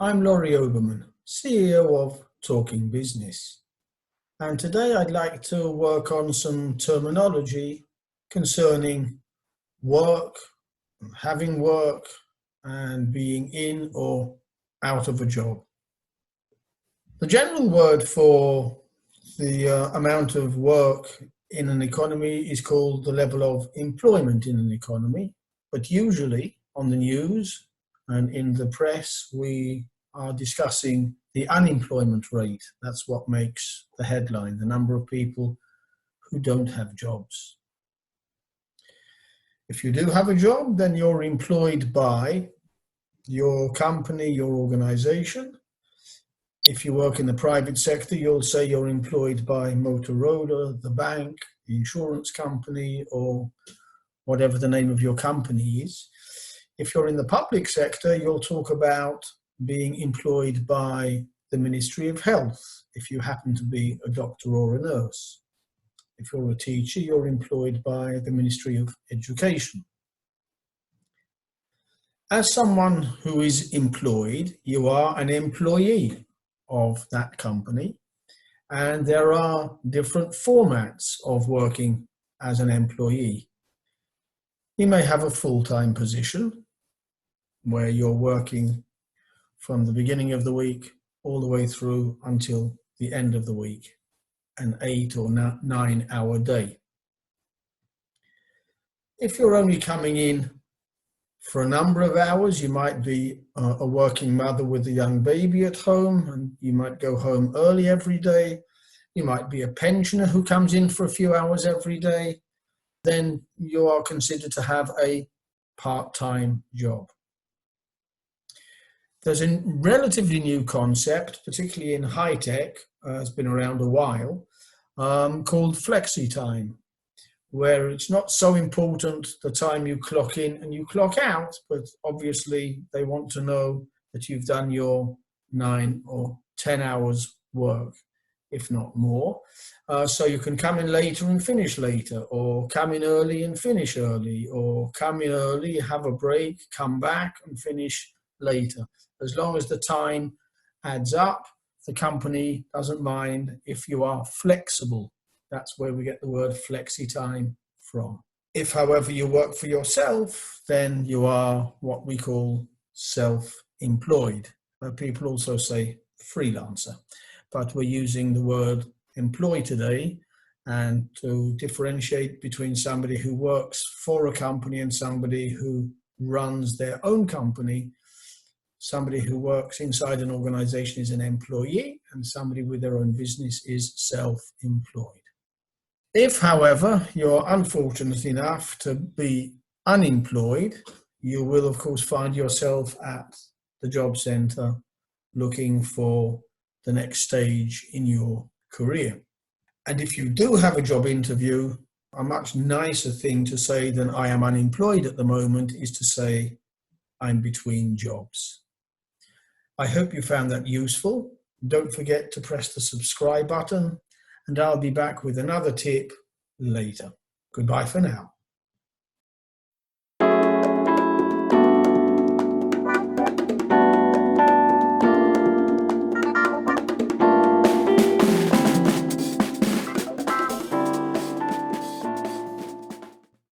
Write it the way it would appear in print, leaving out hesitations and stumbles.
I'm Laurie Oberman, CEO of Talking Business, and today I'd like to work on some terminology concerning work, having work, and being in or out of a job. The general word for the amount of work in an economy is called the level of employment in an economy, but usually on the news and in the press we are discussing the unemployment rate. That's what makes the headline, the number of people who don't have jobs. If you do have a job, then you're employed by your company, your organization. If you work in the private sector, you'll say you're employed by Motorola, the bank, the insurance company, or whatever the name of your company is. If you're in the public sector, you'll talk about being employed by the Ministry of Health, if you happen to be a doctor or a nurse. If you're a teacher, you're employed by the Ministry of Education. As someone who is employed, you are an employee of that company, and there are different formats of working as an employee. You may have a full-time position where you're working from the beginning of the week all the way through until the end of the week, an 8 or 9 hour day. If you're only coming in for a number of hours, you might be a working mother with a young baby at home, and you might go home early every day. You might be a pensioner who comes in for a few hours every day. Then you are considered to have a part-time job. There's a relatively new concept, particularly in high tech, it's been around a while, called flexi time, where it's not so important the time you clock in and you clock out, but obviously they want to know that you've done your 9 or 10 hours work, if not more. So you can come in later and finish later, or come in early and finish early, or come in early, have a break, come back and finish later. As long as the time adds up, the company doesn't mind if you are flexible. That's where we get the word flexi time from. If, however, you work for yourself, then you are what we call self-employed. People also say freelancer, but we're using the word employ today, and to differentiate between somebody who works for a company and somebody who runs their own company. Somebody who works inside an organization is an employee, and somebody with their own business is self-employed. If, however, you're unfortunate enough to be unemployed, you will, of course, find yourself at the job center looking for the next stage in your career. And if you do have a job interview, a much nicer thing to say than I am unemployed at the moment is to say I'm between jobs. I hope you found that useful. Don't forget to press the subscribe button, and I'll be back with another tip later. Goodbye for now.